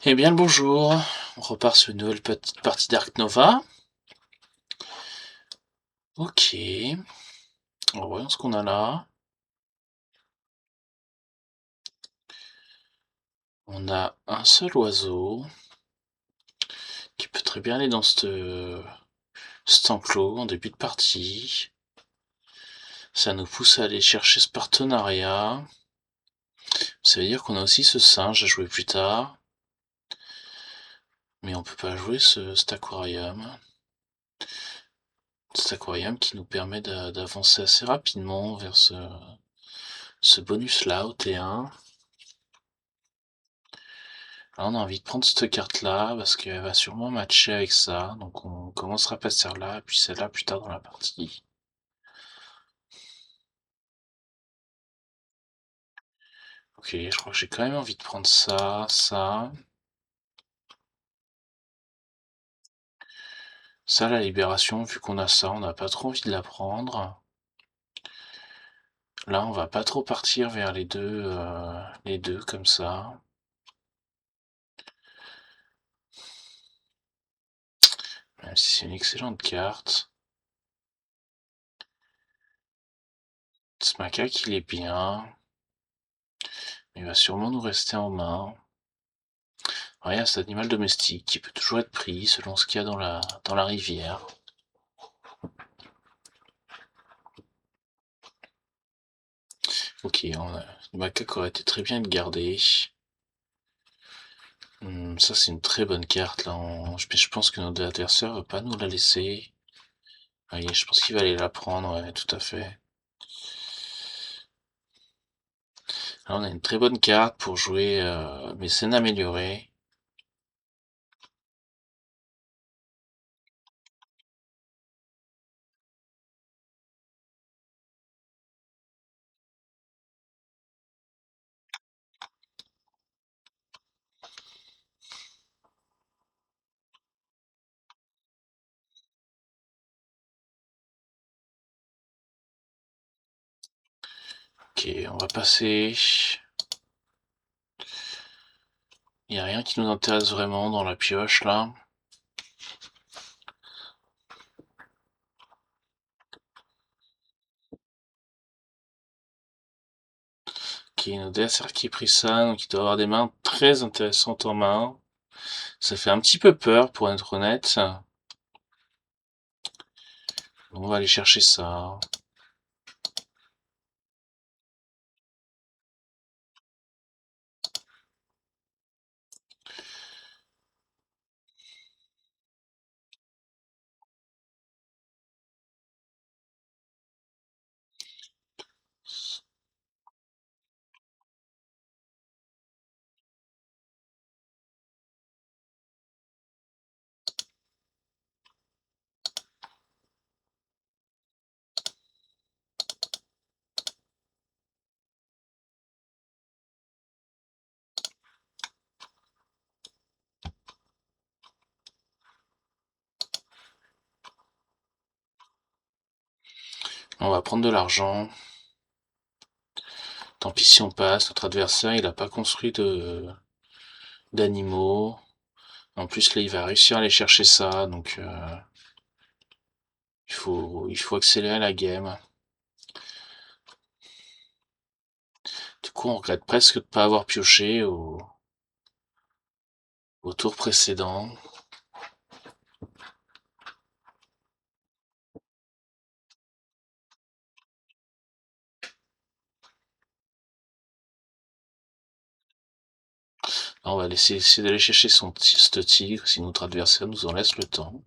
Eh bien le bonjour, on repart sur une nouvelle petite partie d'Ark Nova. Ok, alors voyons ce qu'on a là. On a un seul oiseau qui peut très bien aller dans cet enclos en début de partie. Ça nous pousse à aller chercher ce partenariat. Ça veut dire qu'on a aussi ce singe à jouer plus tard. Mais on peut pas jouer cet aquarium. Cet aquarium qui nous permet d'avancer assez rapidement vers ce bonus là au T1. Là, on a envie de prendre cette carte-là parce qu'elle va sûrement matcher avec ça. Donc on commencera par celle-là, puis celle-là plus tard dans la partie. Ok, je crois que j'ai quand même envie de prendre ça, ça. Ça, la libération, vu qu'on a ça, on n'a pas trop envie de la prendre. Là, on va pas trop partir vers les deux comme ça. Même si c'est une excellente carte. Ce macaque, il est bien. Mais il va sûrement nous rester en main. Regarde, cet animal domestique qui peut toujours être pris selon ce qu'il y a dans la rivière. Ok, le macaque aurait été très bien de garder. Ça, c'est une très bonne carte, là. Je pense que notre adversaire va pas nous la laisser. Allez, je pense qu'il va aller la prendre, ouais, tout à fait. Là, on a une très bonne carte pour jouer mécène amélioré. Ok, on va passer. Il n'y a rien qui nous intéresse vraiment dans la pioche, là. Ok, notre adversaire qui a pris ça, donc il doit avoir des mains très intéressantes en main. Ça fait un petit peu peur, pour être honnête. On va aller chercher ça. On va prendre de l'argent. Tant pis si on passe, notre adversaire il a pas construit d'animaux. En plus là il va réussir à aller chercher ça, donc il faut accélérer la game. Du coup on regrette presque de pas avoir pioché au tour précédent. Là, on va essayer d'aller chercher ce tigre si notre adversaire nous en laisse le temps.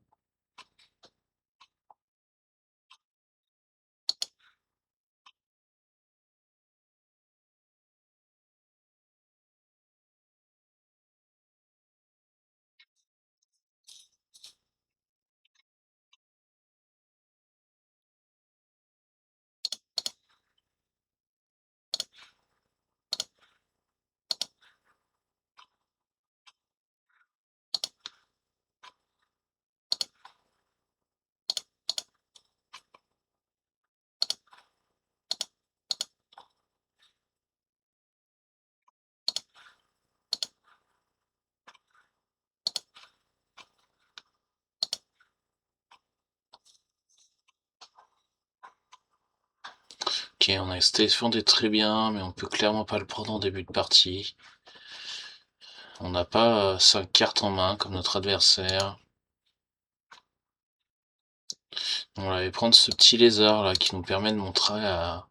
Ok, on a défendu très bien, mais on peut clairement pas le prendre en début de partie. On n'a pas 5 cartes en main comme notre adversaire. On va aller prendre ce petit lézard là qui nous permet de montrer à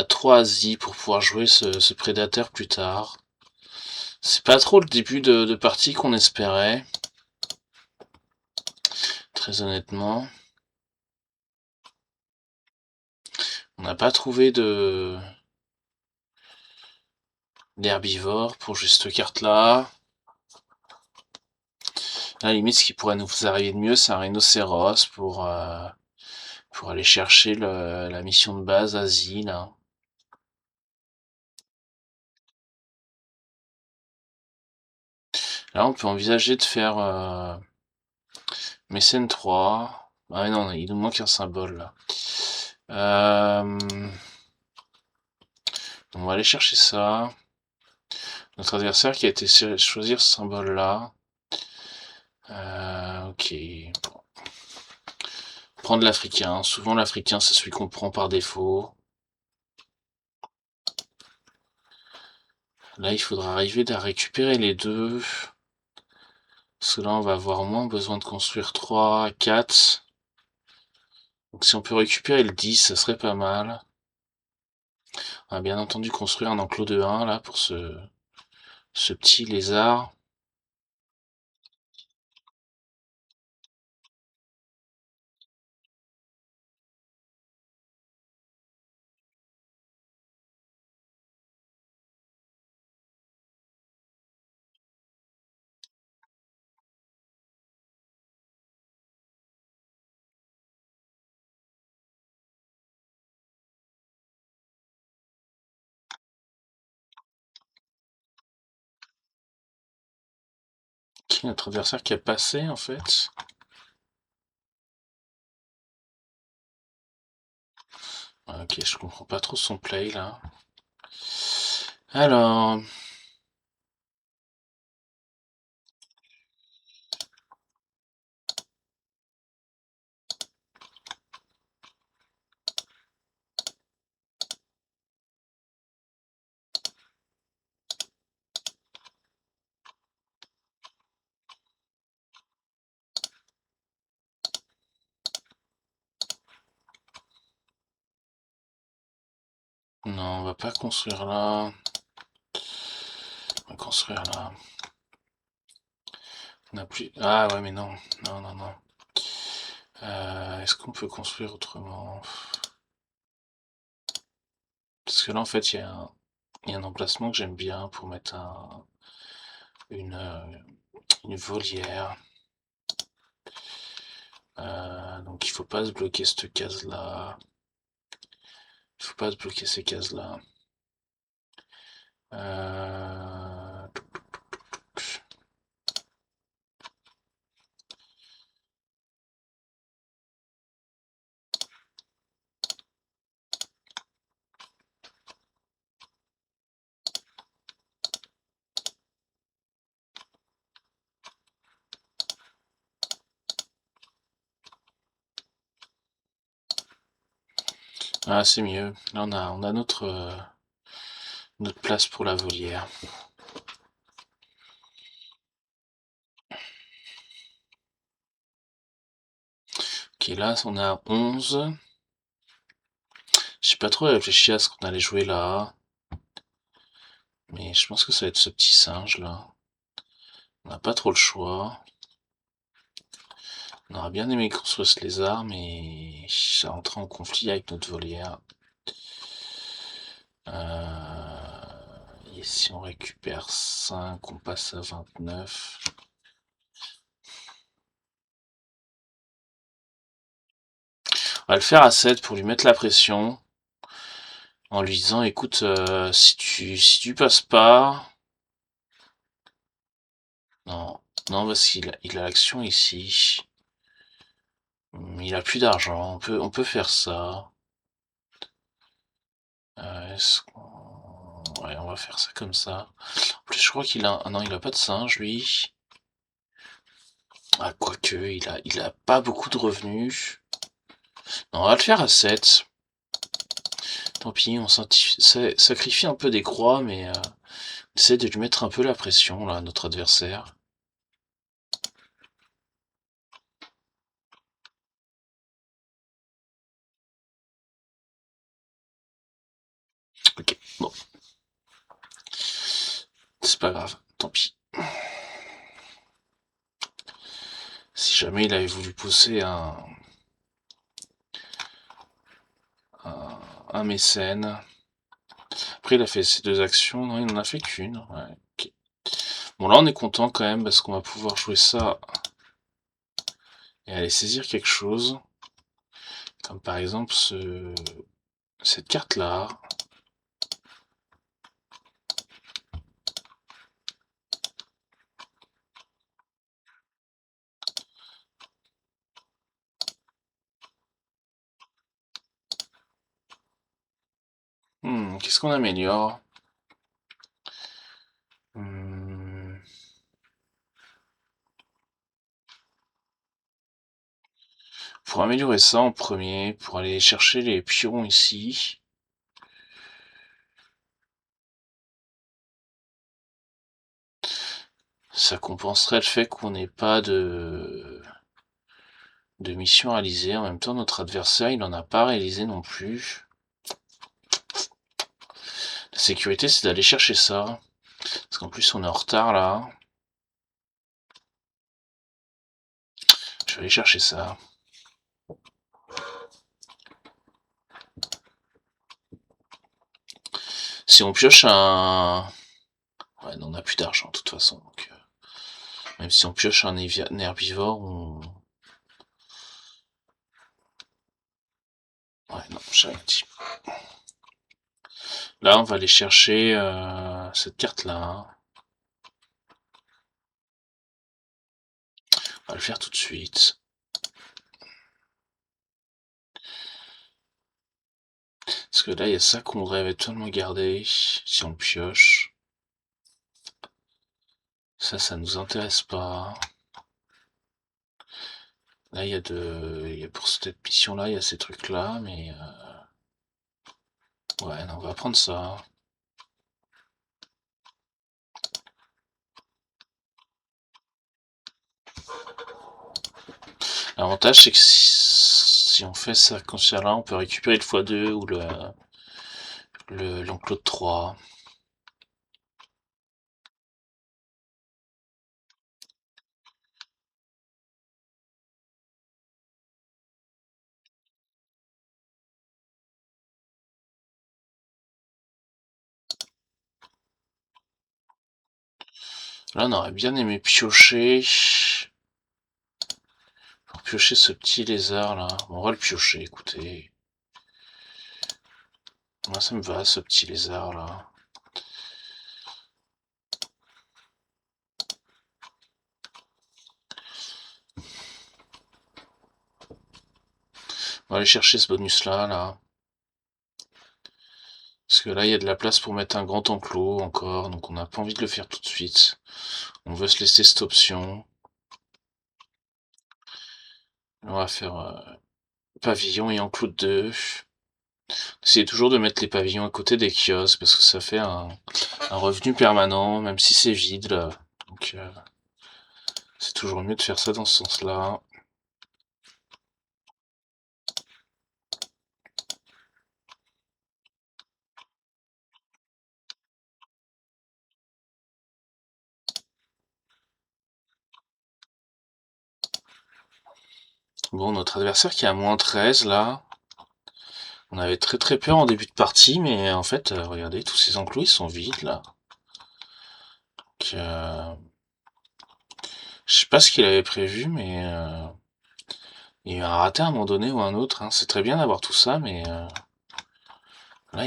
3 Asie pour pouvoir jouer ce prédateur plus tard. C'est pas trop le début de partie qu'on espérait. Très honnêtement. On n'a pas trouvé d'herbivore pour jouer cette carte là. À la limite, ce qui pourrait nous arriver de mieux, c'est un rhinocéros pour aller chercher la mission de base Asie là. Là, on peut envisager de faire Mécène 3. Ah non, il nous manque un symbole là. On va aller chercher ça. Notre adversaire qui a été choisir ce symbole là. Ok. Bon. Prendre l'Africain. Souvent l'Africain c'est celui qu'on prend par défaut. Là il faudra arriver à récupérer les deux. Parce que là on va avoir au moins besoin de construire 3, 4. Donc si on peut récupérer le 10, ça serait pas mal. On va bien entendu construire un enclos de 1 là pour ce petit lézard. Qui est notre adversaire qui a passé en fait? Ok, je comprends pas trop son play là. Alors, non, on va pas construire là. On va construire là. On a plus. Ah ouais, mais non. Non, non, non. Est-ce qu'on peut construire autrement? Parce que là, en fait, il y a un emplacement que j'aime bien pour mettre une volière. Donc il faut pas se bloquer cette case là. Il faut pas se bloquer ces cases là. Ah, c'est mieux. Là, on a notre place pour la volière. Ok, là, on est à 11. J'ai pas trop réfléchi à ce qu'on allait jouer là. Mais je pense que ça va être ce petit singe là. On n'a pas trop le choix. On aurait bien aimé construire ce lézard, mais ça rentre en conflit avec notre volière. Et si on récupère 5, on passe à 29. On va le faire à 7 pour lui mettre la pression. En lui disant, écoute, si tu passes pas... Non, non, parce qu'il a l'action ici. Il a plus d'argent, on peut faire ça. Ouais, on va faire ça comme ça. En plus, je crois qu'il a... Ah non, il a pas de singe, lui. Ah, quoique, il a pas beaucoup de revenus. Non, on va le faire à 7. Tant pis, on sacrifie un peu des croix, mais on essaie de lui mettre un peu la pression, là, à notre adversaire. Ok, bon. C'est pas grave, tant pis. Si jamais il avait voulu pousser un mécène. Après, il a fait ses deux actions. Non, il n'en a fait qu'une. Ouais, ok. Bon, là, on est content quand même parce qu'on va pouvoir jouer ça et aller saisir quelque chose. Comme par exemple cette carte-là. Qu'est-ce qu'on améliore? Pour améliorer ça en premier, pour aller chercher les pions ici. Ça compenserait le fait qu'on n'ait pas de mission réalisée. En même temps, notre adversaire, il n'en a pas réalisé non plus. La sécurité, c'est d'aller chercher ça. Parce qu'en plus, on est en retard, là. Je vais aller chercher ça. Si on pioche un... Ouais, non, on n'a plus d'argent, de toute façon. Donc, même si on pioche un herbivore, on... Ouais, non, j'ai rien dit. Là, on va aller chercher cette carte-là. On va le faire tout de suite. Parce que là, il y a ça qu'on voudrait éventuellement garder, si on le pioche. Ça nous intéresse pas. Là, il y a pour cette mission-là, il y a ces trucs-là, mais... Ouais, non, on va prendre ça. L'avantage, c'est que si on fait ça comme ça là, on peut récupérer le x2 ou l'enclos de 3. Là, on aurait bien aimé piocher. Pour piocher ce petit lézard là. Bon, on va le piocher, écoutez. Moi, ça me va, ce petit lézard là. On va aller chercher ce bonus là. Parce que là, il y a de la place pour mettre un grand enclos encore, donc on n'a pas envie de le faire tout de suite. On veut se laisser cette option. On va faire pavillon et enclos de 2. Essayez toujours de mettre les pavillons à côté des kiosques, parce que ça fait un revenu permanent, même si c'est vide là. Donc c'est toujours mieux de faire ça dans ce sens-là. Bon, notre adversaire qui est à -13 là. On avait très peur en début de partie, mais en fait, regardez, tous ces enclos ils sont vides là. Donc, je sais pas ce qu'il avait prévu, mais il y a eu un raté à un moment donné ou un autre. Hein. C'est très bien d'avoir tout ça, mais là,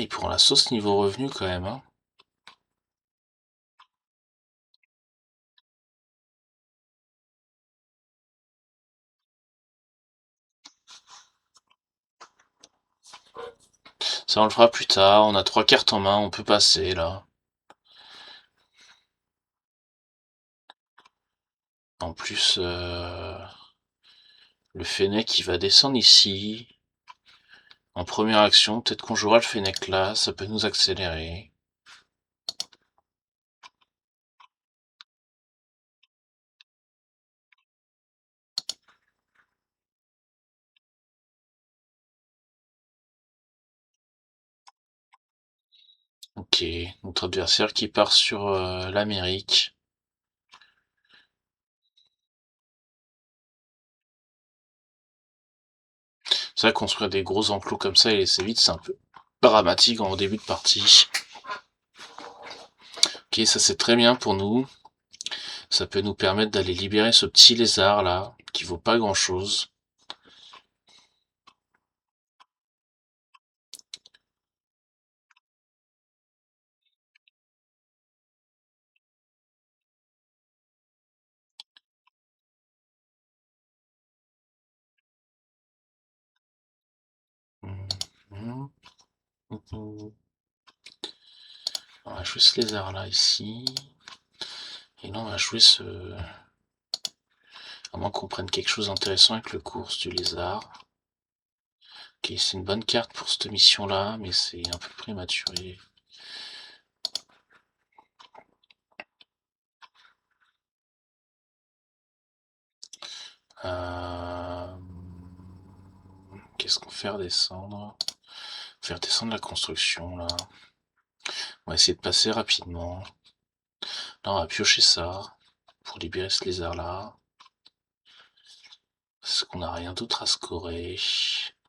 il prend la sauce niveau revenu quand même. Hein. Ça, on le fera plus tard. On a 3 cartes en main, on peut passer là. En plus, le Fennec qui va descendre ici. En première action, peut-être qu'on jouera le Fennec là, ça peut nous accélérer. Ok, notre adversaire qui part sur l'Amérique. C'est vrai, construire des gros enclos comme ça et laisser vite, c'est un peu dramatique en début de partie. Ok, ça c'est très bien pour nous. Ça peut nous permettre d'aller libérer ce petit lézard là, qui vaut pas grand chose. On va jouer ce lézard là ici. Et là on va jouer ce... À moins qu'on prenne quelque chose d'intéressant avec le course du lézard. Ok, c'est une bonne carte pour cette mission là, mais c'est un peu prématuré. Qu'est-ce qu'on fait redescendre? Faire descendre la construction là. On va essayer de passer rapidement. Là on va piocher ça pour libérer ce lézard là. Parce qu'on n'a rien d'autre à scorer.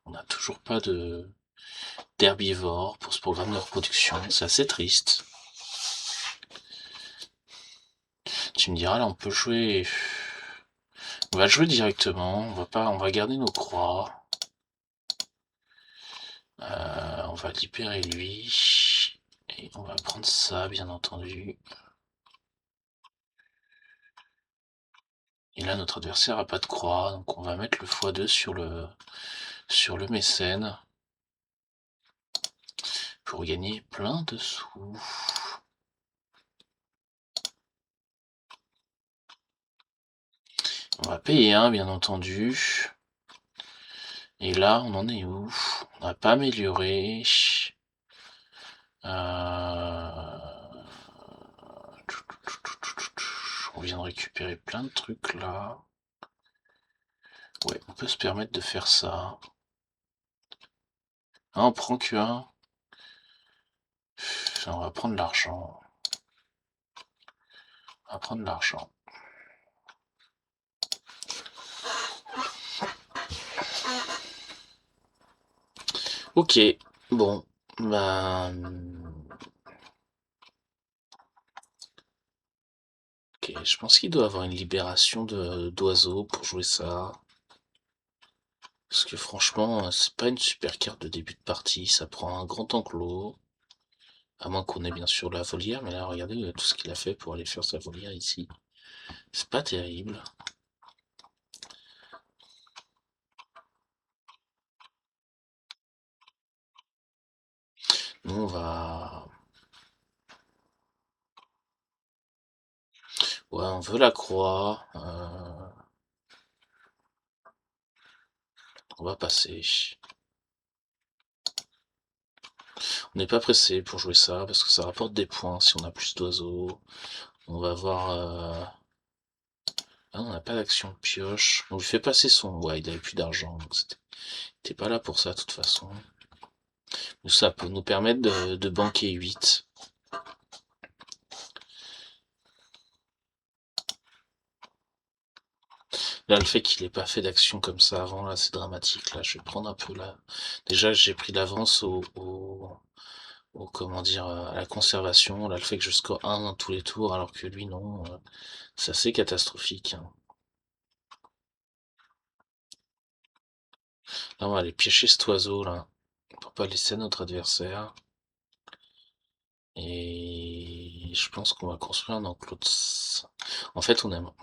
On n'a toujours pas de d'herbivore pour ce programme de reproduction. C'est assez triste. Tu me diras là on peut jouer. On va jouer directement. On va garder nos croix. On va libérer lui. Et on va prendre ça bien entendu. Et là notre adversaire a pas de croix. Donc on va mettre le x2 sur le mécène. Pour gagner plein de sous. On va payer un, bien entendu. Et là, on en est où? On n'a pas amélioré. On vient de récupérer plein de trucs là. Ouais, on peut se permettre de faire ça. Ah, on prend que un. On va prendre l'argent. On va prendre l'argent. Ok, bon, ok, je pense qu'il doit avoir une libération d'oiseaux pour jouer ça. Parce que franchement, c'est pas une super carte de début de partie, ça prend un grand enclos. À moins qu'on ait bien sûr la volière, mais là regardez tout ce qu'il a fait pour aller faire sa volière ici. C'est pas terrible. Nous on va... Ouais, on veut la croix. On va passer. On n'est pas pressé pour jouer ça, parce que ça rapporte des points si on a plus d'oiseaux. On va voir... Ah, on n'a pas d'action pioche. On lui fait passer son... Ouais, il avait plus d'argent, donc c'était pas là pour ça de toute façon. Ça peut nous permettre de banquer 8. Là, le fait qu'il ait pas fait d'action comme ça avant, là, c'est dramatique. Là, je vais prendre un peu là. Déjà, j'ai pris l'avance comment dire, à la conservation. Là, le fait que je score 1 dans tous les tours, alors que lui, non, c'est assez catastrophique, hein. Là, on va aller piocher cet oiseau, là, pour pas laisser notre adversaire. Et je pense qu'on va construire un enclos En fait, on aimerait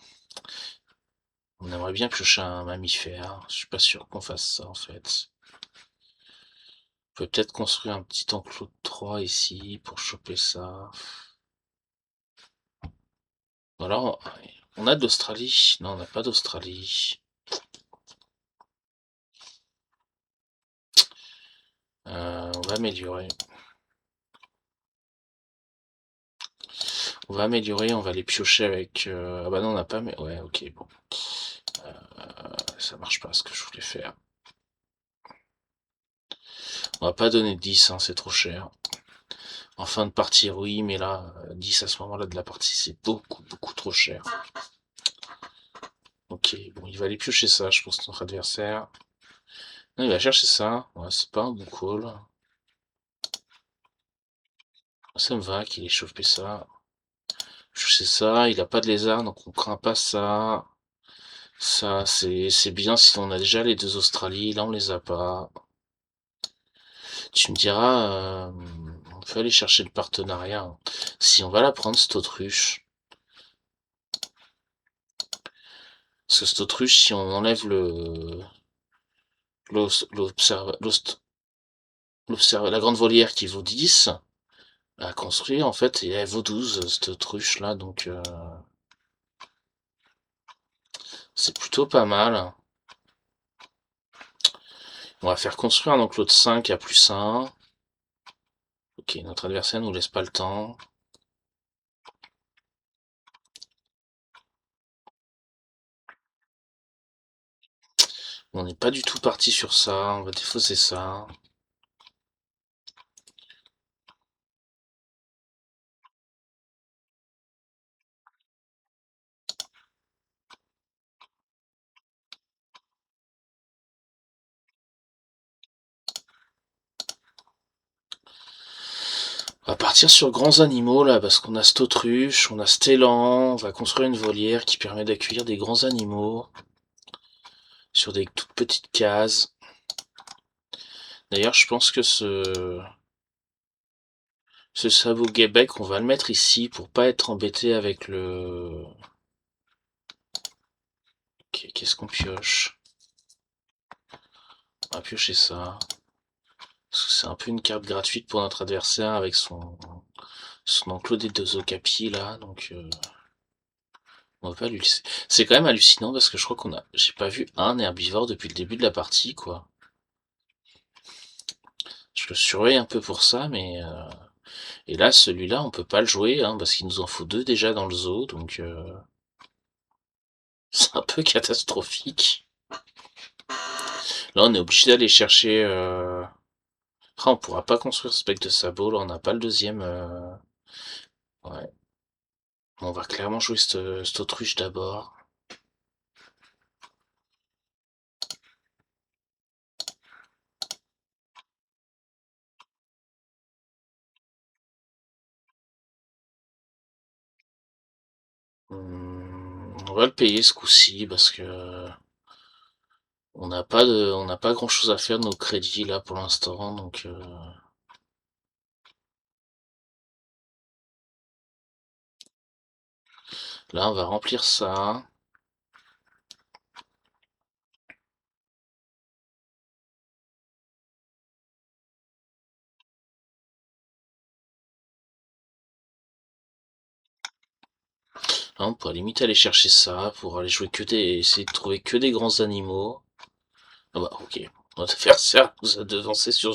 bien piocher un mammifère. Je suis pas sûr qu'on fasse ça, en fait. On peut peut-être construire un petit enclos de 3 ici pour choper ça. Ou alors, on a d'Australie? Non, on n'a pas d'Australie. On va améliorer. On va améliorer, on va les piocher avec... Ah bah non, on n'a pas... Mais... Ouais, ok, bon. Ça marche pas ce que je voulais faire. On va pas donner 10, hein, c'est trop cher. En fin de partie, oui, mais là, 10 à ce moment-là de la partie, c'est beaucoup, beaucoup trop cher. Ok, bon, il va aller piocher ça, je pense, notre adversaire. Non, il va chercher ça. Ouais, c'est pas un bon call. Ça me va qu'il ait chauffé ça. Chercher ça, il a pas de lézard, donc on craint pas ça. Ça, c'est bien si on a déjà les deux Australies. Là, on les a pas. Tu me diras, on peut aller chercher le partenariat, hein. Si on va la prendre, cette autruche. Parce que cette autruche, si on enlève la grande volière qui vaut 10 à construire, en fait, et elle vaut 12, cette autruche là, donc c'est plutôt pas mal. On va faire construire un enclos de 5 à +1. Ok, notre adversaire nous laisse pas le temps. On n'est pas du tout parti sur ça, on va défausser ça. On va partir sur grands animaux là, parce qu'on a cette autruche, on a cet élan, on va construire une volière qui permet d'accueillir des grands animaux sur des toutes petites cases. D'ailleurs, je pense que ce sabot Québec, on va le mettre ici pour pas être embêté avec le... Qu'est-ce qu'on pioche? On va piocher ça. Parce que c'est un peu une carte gratuite pour notre adversaire avec son enclos des deux okapis là, donc on va pas lui laisser. C'est quand même hallucinant parce que je crois j'ai pas vu un herbivore depuis le début de la partie quoi. Je le surveille un peu pour ça, mais et là celui-là on peut pas le jouer hein, parce qu'il nous en faut deux déjà dans le zoo, donc c'est un peu catastrophique. Là on est obligé d'aller chercher. Ah, on pourra pas construire ce bec de sabot, là on n'a pas le deuxième. Ouais. On va clairement jouer cette autruche d'abord. On va le payer ce coup-ci parce que on n'a pas grand-chose à faire de nos crédits là pour l'instant, donc là on va remplir ça. Là on pourrait limite aller chercher ça pour aller jouer essayer de trouver que des grands animaux. Ah bah ok. Notre adversaire nous a devancé sur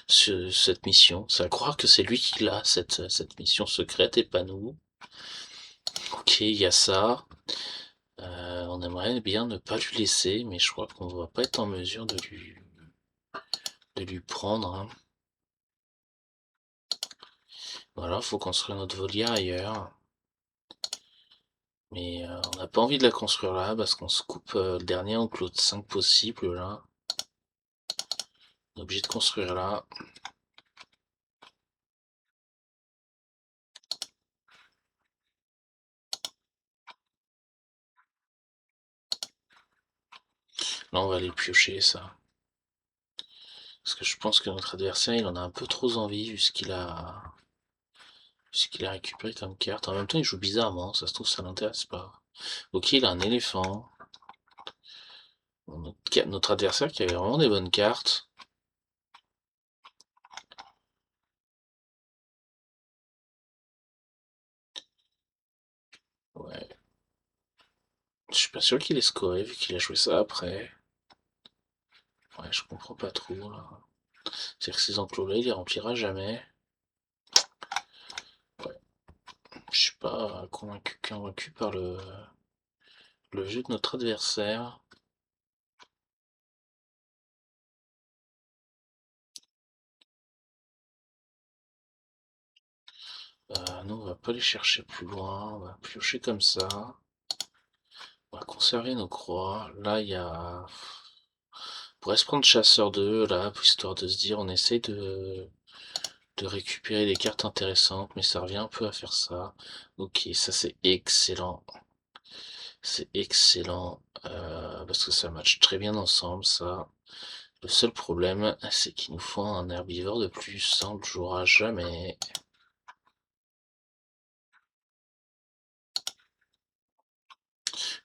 cette mission. C'est à croire que c'est lui qui l'a, cette mission secrète et pas nous. Ok, il y a ça. On aimerait bien ne pas lui laisser, mais je crois qu'on va pas être en mesure de lui prendre, hein. Voilà, faut construire notre volière ailleurs. Mais on n'a pas envie de la construire là, parce qu'on se coupe le dernier enclos de 5 possible, là. On est obligé de construire là. Là, on va aller piocher ça. Parce que je pense que notre adversaire, il en a un peu trop envie, vu ce qu'il a récupéré comme carte. En même temps, il joue bizarrement, ça se trouve, ça l'intéresse pas. Ok, il a un éléphant. Notre adversaire qui avait vraiment des bonnes cartes. Ouais. Je suis pas sûr qu'il ait scoré vu qu'il a joué ça après. Ouais, je comprends pas trop là. C'est-à-dire que ces enclos-là, il les remplira jamais. Ouais. Je suis pas convaincu par le jeu de notre adversaire. Nous, on va pas les chercher plus loin. On va piocher comme ça. On va conserver nos croix. Là, il y a... On pourrait se prendre chasseur 2, là, histoire de se dire, on essaye de récupérer des cartes intéressantes, mais ça revient un peu à faire ça. Ok, ça c'est excellent. C'est excellent, parce que ça match très bien ensemble, ça. Le seul problème, c'est qu'il nous faut un herbivore de plus, ça on le jouera jamais.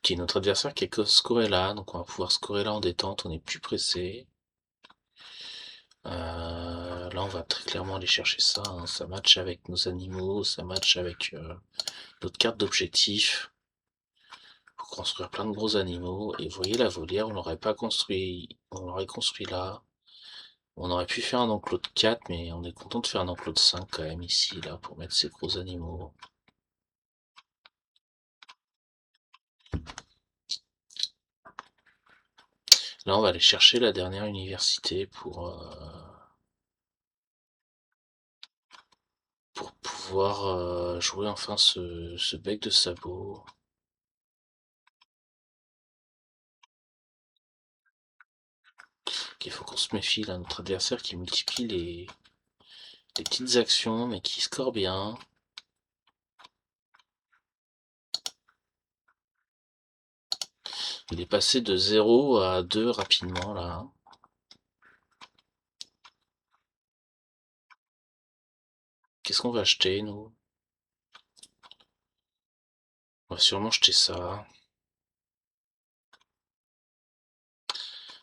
Ok, notre adversaire qui est que Scorella, donc on va pouvoir scorer là en détente, on est plus pressé. Là on va très clairement aller chercher ça, hein. Ça match avec nos animaux, ça match avec notre carte d'objectif. Pour construire plein de gros animaux, et vous voyez la volière, on l'aurait pas construit, on l'aurait construit là. On aurait pu faire un enclos de 4, mais on est content de faire un enclos de 5 quand même ici, là, pour mettre ces gros animaux. Là, on va aller chercher la dernière université pour pouvoir jouer enfin ce bec de sabot. Il faut qu'on se méfie, là, notre adversaire qui multiplie les petites actions, mais qui score bien. Il est passé de 0 à 2 rapidement, là. Qu'est-ce qu'on va acheter, nous? On va sûrement acheter ça.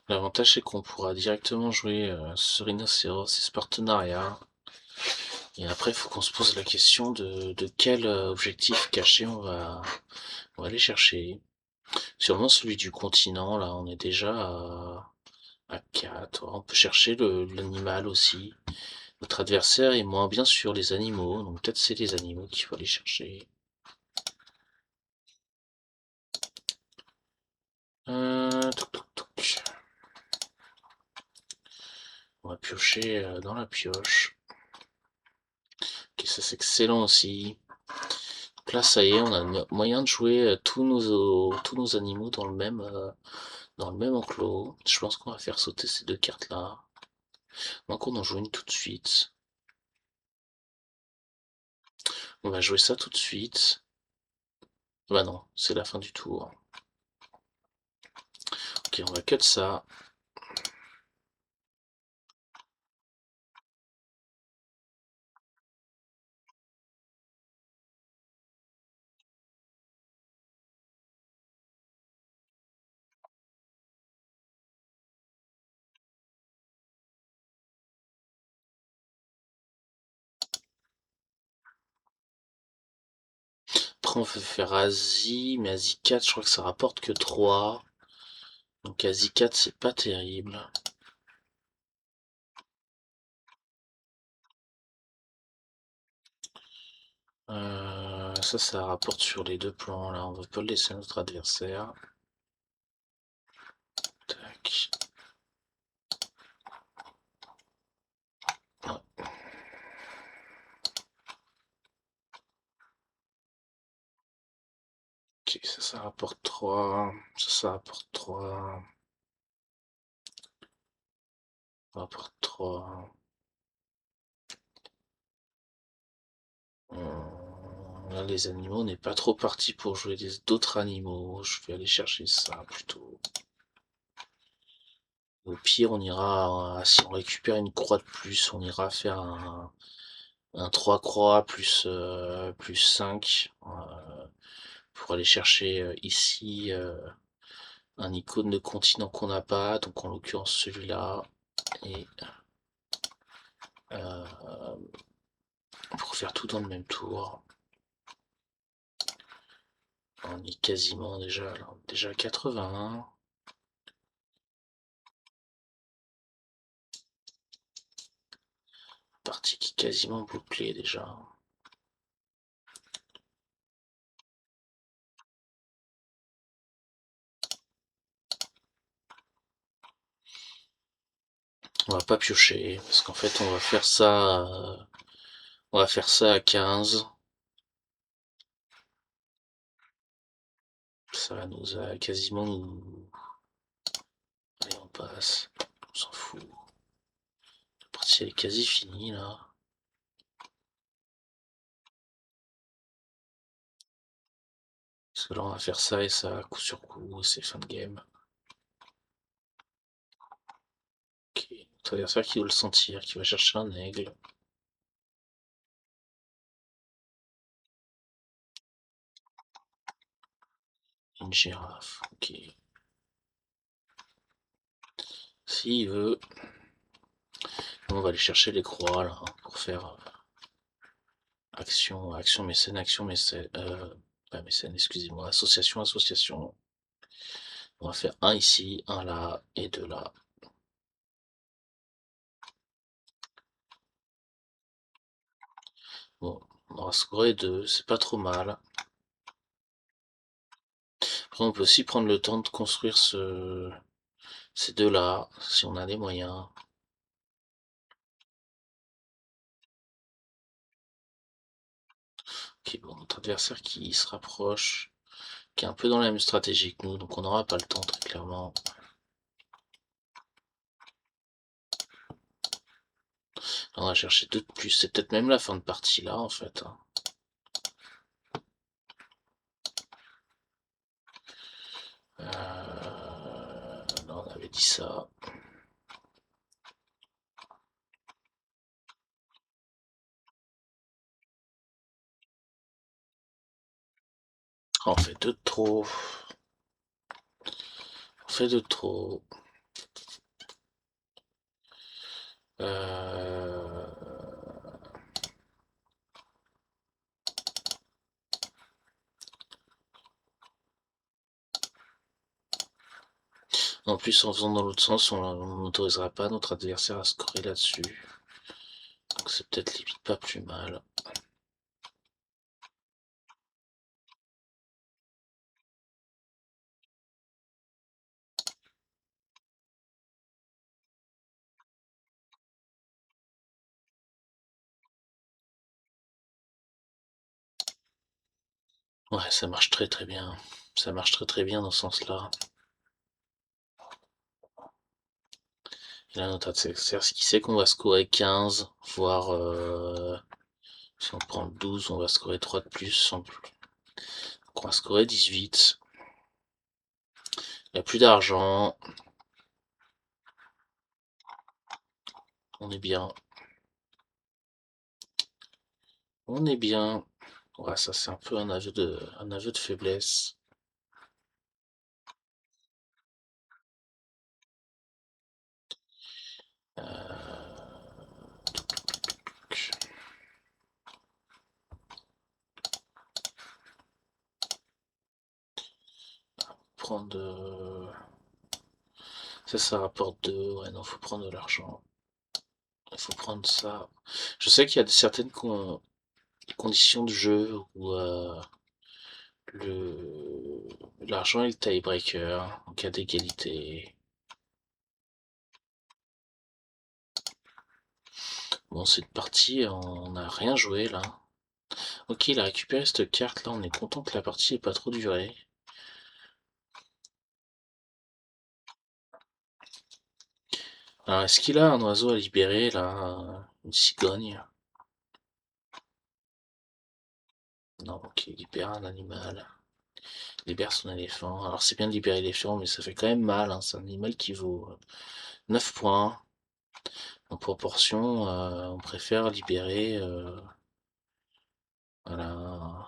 L'avantage, c'est qu'on pourra directement jouer ce rhinocéros et ce partenariat. Et après, il faut qu'on se pose la question de quel objectif caché on va aller chercher. Sûrement celui du continent, là, on est déjà à 4. On peut chercher l'animal aussi. Notre adversaire est moins bien sur les animaux, donc peut-être c'est les animaux qu'il faut aller chercher. Toc, toc, toc. On va piocher dans la pioche. Ok, ça c'est excellent aussi. Donc là, ça y est, on a moyen de jouer tous nos animaux dans le même enclos. Je pense qu'on va faire sauter ces deux cartes-là. Donc on en joue une tout de suite. On va jouer ça tout de suite. Bah non, c'est la fin du tour. Ok, on va cut ça. Après on peut faire Asie, mais Asie 4, je crois que ça rapporte que 3. Donc Asie 4, c'est pas terrible. Ça rapporte sur les deux plans, là. On va pas le laisser à notre adversaire. Tac. Ouais. Ok, ça rapporte 3. Ça rapporte 3. Ça rapporte 3. Là, les animaux, on n'est pas trop parti pour jouer d'autres animaux. Je vais aller chercher ça plutôt. Au pire, on ira, si on récupère une croix de plus, on ira faire un 3 croix plus 5 pour aller chercher ici un icône de continent qu'on n'a pas, donc en l'occurrence celui-là, et euh, pour faire tout dans le même tour. On est quasiment déjà, là, déjà à 80. Partie qui est quasiment bouclée déjà. On va pas piocher, parce qu'en fait on va faire ça à 15. Ça va nous a quasiment nous. Allez, on passe. On s'en fout. La partie elle est quasi finie là. Parce que là on va faire ça et ça coup sur coup, c'est fin de game. Ok, notre adversaire qui doit le sentir, qui va chercher un aigle. Une girafe, ok. S'il veut, on va aller chercher les croix là pour faire action, action mécène, pas mécène, excusez-moi, association. On va faire un ici, un là et deux là. Bon, on va scorer deux, c'est pas trop mal. Après, on peut aussi prendre le temps de construire ces deux là, si on a les moyens. Ok, bon, notre adversaire qui se rapproche, qui est un peu dans la même stratégie que nous, donc on n'aura pas le temps très clairement. On va chercher deux de plus, c'est peut-être même la fin de partie là en fait. Là, on avait dit ça. On fait deux de trop. On fait deux de trop. Euh... En plus, en faisant dans l'autre sens, on n'autorisera pas notre adversaire à scorer là-dessus. Donc c'est peut-être limite pas plus mal. Ouais, ça marche très très bien. Ça marche très très bien dans ce sens-là. Et là, notre adversaire, qui sait qu'on va scorer 15, voire si on prend le 12, on va scorer 3 de plus. Donc on va scorer 18. Il n'y a plus d'argent. On est bien. On est bien. Ouais, ça c'est un peu un aveu de faiblesse. Prendre... ça rapporte 2. Ouais, non, faut prendre de l'argent. Il faut prendre ça. Je sais qu'il y a certaines conditions de jeu où l'argent est le tiebreaker en cas d'égalité. Bon, cette partie, on n'a rien joué là. Ok, il a récupéré cette carte là, on est content que la partie ait pas trop duré. Alors, est-ce qu'il a un oiseau à libérer là? Une cigogne? Non, ok, il libère un animal. Il libère son éléphant. Alors, c'est bien de libérer l'éléphant, mais ça fait quand même mal, hein. C'est un animal qui vaut 9 points. En proportion, on préfère libérer voilà,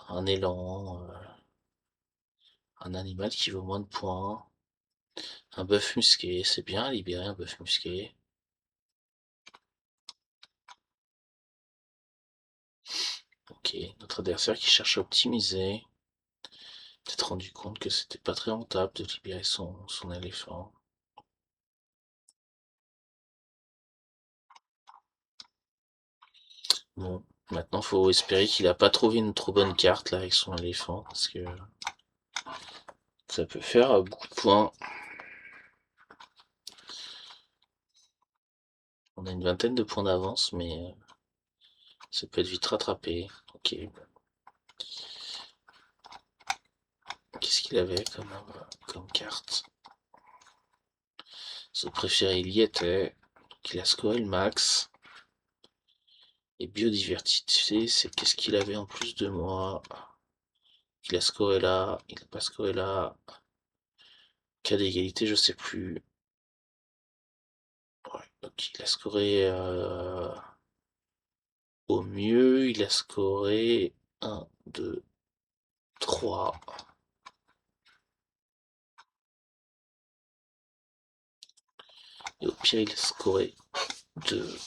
un élan, un animal qui vaut moins de points. Un bœuf musqué, c'est bien libérer un bœuf musqué. Ok, notre adversaire qui cherche à optimiser. Peut-être rendu compte que c'était pas très rentable de libérer son éléphant. Bon, maintenant faut espérer qu'il a pas trouvé une trop bonne carte là avec son éléphant, parce que ça peut faire beaucoup de points. On a une vingtaine de points d'avance, mais ça peut être vite rattrapé. Ok. Qu'est-ce qu'il avait comme carte? Son préféré, il y était. Donc il a scoré le max. Et biodiversité, c'est qu'est-ce qu'il avait en plus de moi? Il a scoré là, il n'a pas scoré là. Cas d'égalité, je sais plus. Ouais, donc il a scoré au mieux, il a scoré 1, 2, 3. Et au pire, il a scoré 2.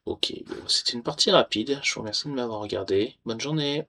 Ok, bon, c'était une partie rapide. Je vous remercie de m'avoir regardé. Bonne journée.